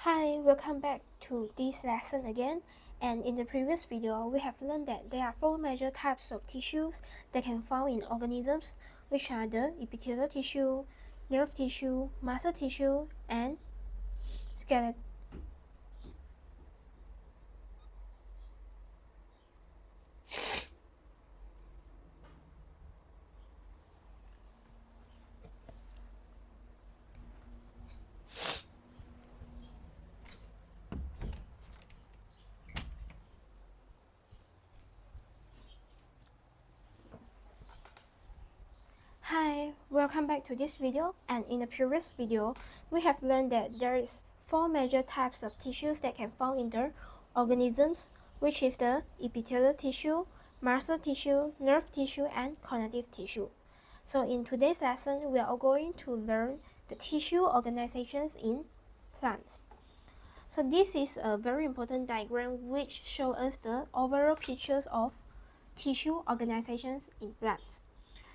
Hi, welcome back to this lesson again. And in the previous video, we have learned that there are four major types of tissues that can found in organisms, which are the epithelial tissue, nerve tissue, muscle tissue, and skeletal. Hi, welcome back to this video. And in the previous video, we have learned that there is four major types of tissues that can found in the organisms, which is the epithelial tissue, muscle tissue, nerve tissue, and connective tissue. So in today's lesson, we are going to learn the tissue organizations in plants. So this is a very important diagram which shows us the overall pictures of tissue organizations in plants.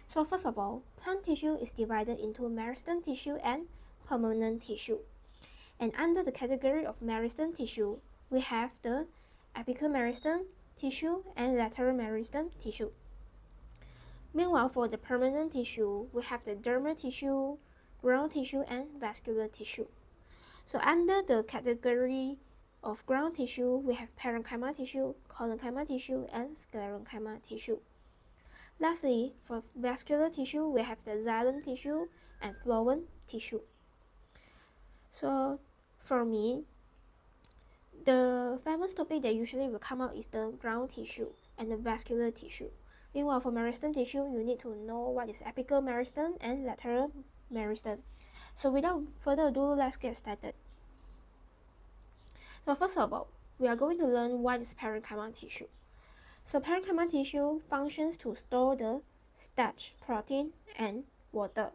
So first of all, plant tissue is divided into meristem tissue and permanent tissue. And under the category of meristem tissue, we have the apical meristem tissue and lateral meristem tissue. Meanwhile, for the permanent tissue, we have the dermal tissue, ground tissue, and vascular tissue. So under the category of ground tissue, we have parenchyma tissue, collenchyma tissue, and sclerenchyma tissue. Lastly, for vascular tissue, we have the xylem tissue and phloem tissue. So for me, the famous topic that usually will come out is the ground tissue and the vascular tissue. Meanwhile, for meristem tissue, you need to know what is apical meristem and lateral meristem. So without further ado, let's get started. So first of all, we are going to learn what is parenchyma tissue. So parenchyma tissue functions to store the starch, protein, and water.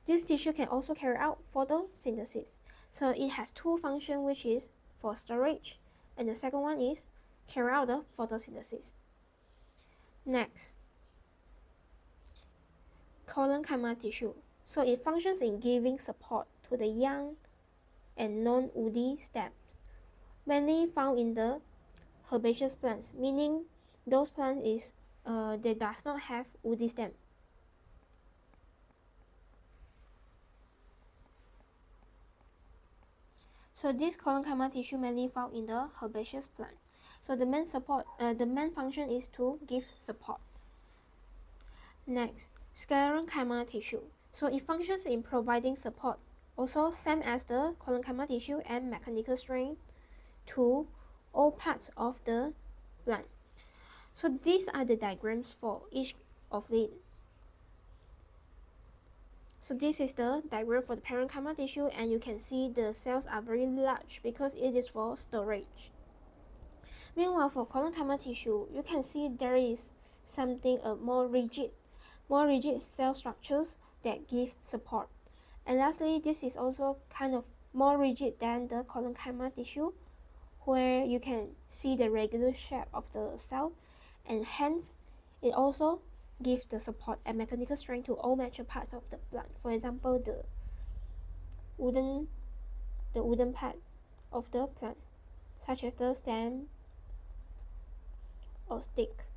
This tissue can also carry out photosynthesis. So it has two functions, which is for storage, and the second one is carry out the photosynthesis. Next, collenchyma tissue. So it functions in giving support to the young and non-woody stems, mainly found in the herbaceous plants, meaning those plants that does not have woody stem. So this collenchyma tissue mainly found in the herbaceous plant. So the main function is to give support. Next, sclerenchyma tissue. So it functions in providing support, also same as the collenchyma tissue and mechanical strength to all parts of the plant. So these are the diagrams for each of it. So this is the diagram for the parenchyma tissue, and you can see the cells are very large because it is for storage. Meanwhile, for collenchyma tissue, you can see there is something more rigid cell structures that give support. And lastly, this is also kind of more rigid than the collenchyma tissue, where you can see the regular shape of the cell, and hence it also gives the support and mechanical strength to all major parts of the plant. For example, the wooden part of the plant, such as the stem or stick.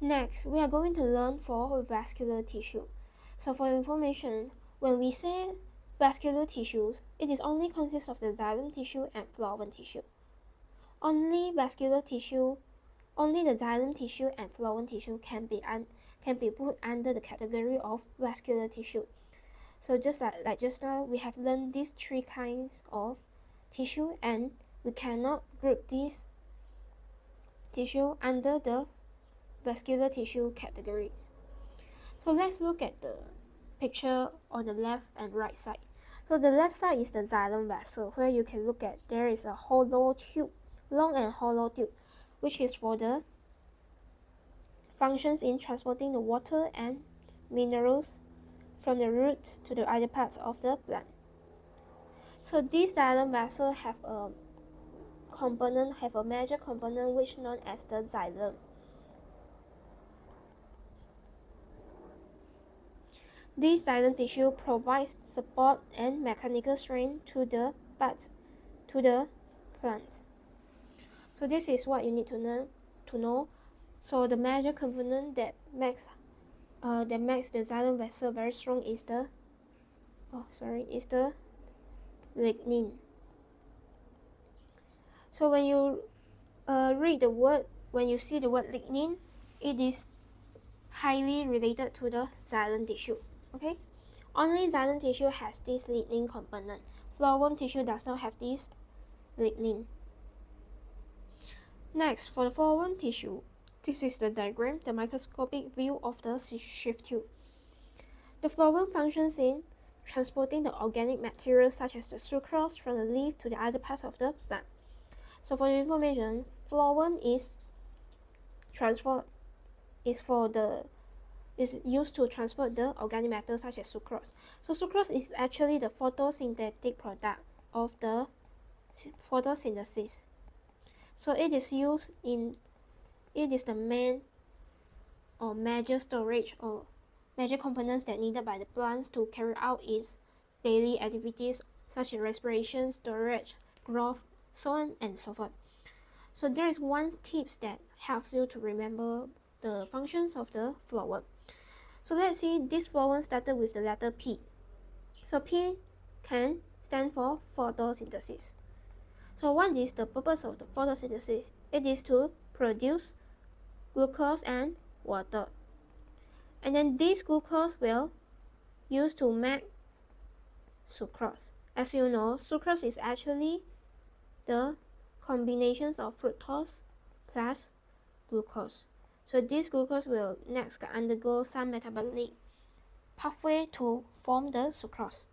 Next, we are going to learn for vascular tissue. So for information, when we say vascular tissues, it is only consists of the xylem tissue and phloem tissue. Only the xylem tissue and phloem tissue can be put under the category of vascular tissue. So just like just now, we have learned these three kinds of tissue, and we cannot group these tissue under the vascular tissue categories. So let's look at the picture on the left and right side. So the left side is the xylem vessel, where you can look at there is a hollow tube, long and hollow tube, which is for the functions in transporting the water and minerals from the roots to the other parts of the plant. So this xylem vessel have a major component which is known as the xylem. This xylem tissue provides support and mechanical strength to the buds, to the plant. So this is what you need to know. So the major component that makes the xylem vessel very strong is the lignin. So when you when you see the word lignin, it is highly related to the xylem tissue. Okay, only xylem tissue has this lignin component. Flowerworm tissue does not have this lignin. Next, for the flowerworm tissue, this is the diagram, the microscopic view of the sheath tube. The flowerworm functions in transporting the organic material such as the sucrose from the leaf to the other parts of the plant. So for your information, flowerworm is used to transport the organic matter such as sucrose. So sucrose is actually the photosynthetic product of the photosynthesis. So it is the main or major storage or major components that needed by the plants to carry out its daily activities such as respiration, storage, growth, so on and so forth. So there is one tip that helps you to remember the functions of the flowerworm. So let's see, this flowerworm started with the letter P. So P can stand for photosynthesis. So what is the purpose of the photosynthesis? It is to produce glucose and water. And then this glucose will use to make sucrose. As you know, sucrose is actually the combinations of fructose plus glucose. So this glucose will next undergo some metabolic pathway to form the sucrose.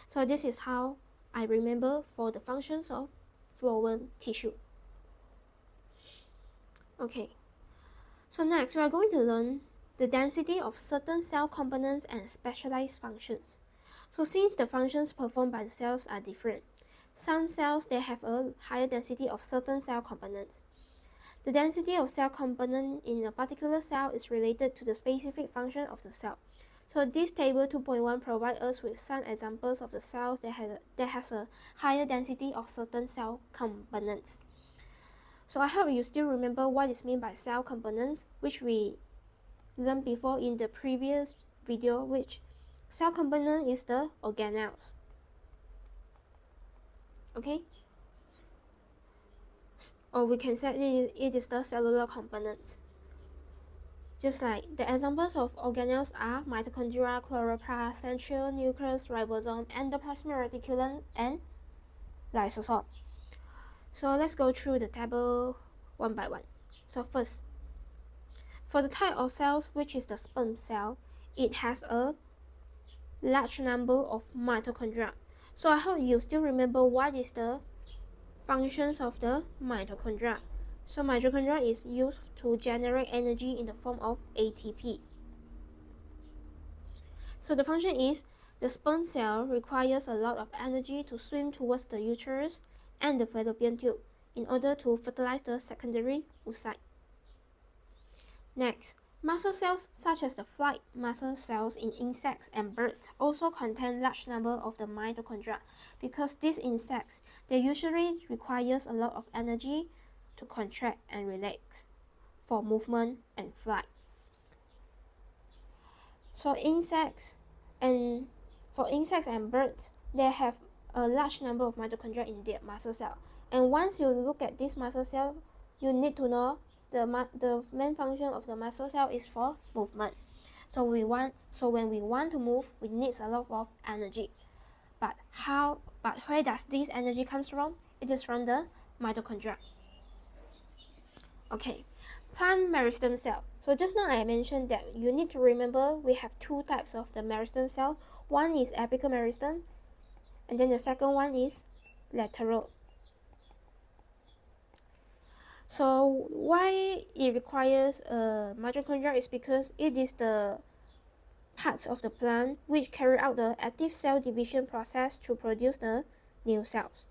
So this is how I remember for the functions of flowerworm tissue. Okay, so next we are going to learn the density of certain cell components and specialized functions. So since the functions performed by the cells are different, some cells they have a higher density of certain cell components. The density of cell component in a particular cell is related to the specific function of the cell. So this table 2.1 provides us with some examples of the cells that has a higher density of certain cell components. So I hope you still remember what is meant by cell components, which we learned before in the previous video, which cell component is the organelles. Okay? Or we can say it is the cellular components. Just like the examples of organelles are mitochondria, chloroplast, central nucleus, ribosome, endoplasmic reticulum, and lysosome. So let's go through the table one by one. So first, for the type of cells, which is the sperm cell, it has a large number of mitochondria. So I hope you still remember what is the functions of the mitochondria. So mitochondria is used to generate energy in the form of ATP. So the function is the sperm cell requires a lot of energy to swim towards the uterus and the fallopian tube in order to fertilize the secondary oocyte. Next, muscle cells such as the flight muscle cells in insects and birds also contain large number of the mitochondria because these insects they usually requires a lot of energy to contract and relax for movement and flight. So for insects and birds, they have a large number of mitochondria in their muscle cell. And once you look at this muscle cell, you need to know the main function of the muscle cell is for movement. So when we want to move, we need a lot of energy. But where does this energy comes from? It is from the mitochondria. Okay, plant meristem cell. So just now I mentioned that you need to remember we have two types of the meristem cell. One is apical meristem, and then the second one is lateral. So why it requires mitochondria is because it is the parts of the plant which carry out the active cell division process to produce the new cells.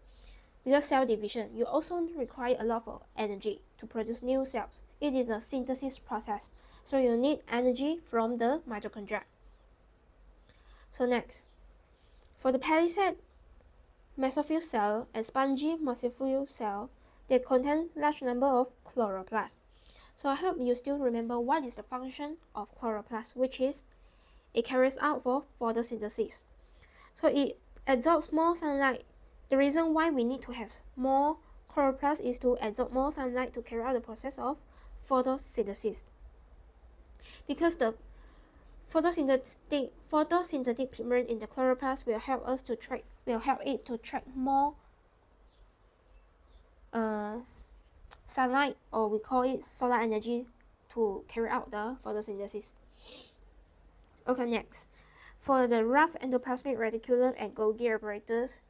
Because cell division, you also require a lot of energy to produce new cells. It is a synthesis process, so you need energy from the mitochondria. So next, for the palisade mesophyll cell and spongy mesophyll cell, they contain large number of chloroplasts. So I hope you still remember what is the function of chloroplast, which is it carries out for photosynthesis. So it absorbs more sunlight. The reason why we need to have more chloroplast is to absorb more sunlight to carry out the process of photosynthesis. Because the photosynthetic pigment in the chloroplast will help it to track more sunlight, or we call it solar energy, to carry out the photosynthesis. Okay, next, for the rough endoplasmic reticulum and Golgi apparatus,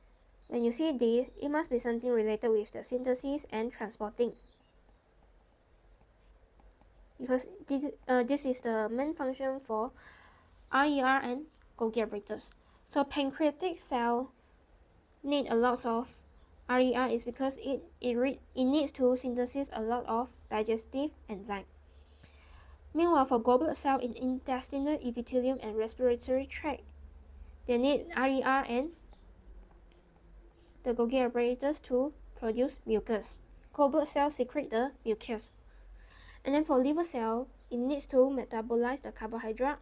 when you see this, it must be something related with the synthesis and transporting, because this is the main function for RER and Golgi apparatus. So pancreatic cell need a lot of RER is because it needs to synthesize a lot of digestive enzyme. Meanwhile, for goblet cell in intestinal epithelium and respiratory tract, they need RER and the Golgi apparatus to produce mucus. Goblet cell secrete the mucus. And then for liver cell, it needs to metabolize the carbohydrate,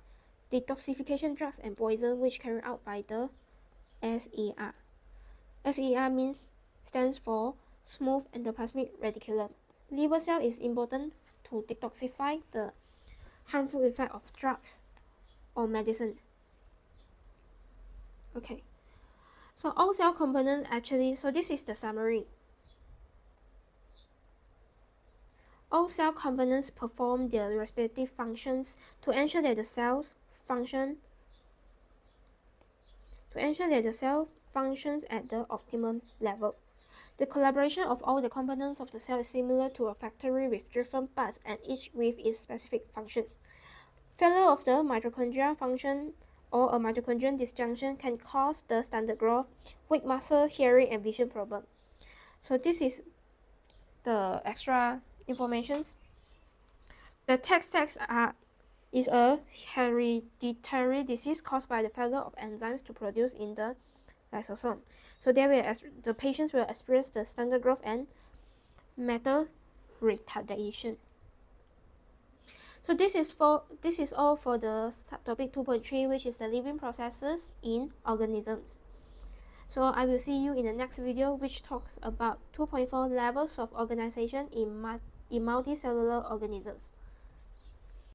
detoxification drugs, and poison, which carried out by the SER. SER stands for smooth endoplasmic reticulum. Liver cell is important to detoxify the harmful effect of drugs or medicine. Okay, so all cell components actually, so this is the summary. All cell components perform their respective functions to ensure that the cell functions at the optimum level. The collaboration of all the components of the cell is similar to a factory with different parts and each with its specific functions. Failure of the mitochondrial function or a mitochondrial disjunction can cause the stunted growth, weak muscle, hearing, and vision problem. So this is the extra informations. The Tay-Sachs is a hereditary disease caused by the failure of enzymes to produce in the lysosome. So the patients will experience the stunted growth and mental retardation. So this is all for the subtopic 2.3, which is the living processes in organisms. So I will see you in the next video, which talks about 2.4 levels of organization in multicellular organisms.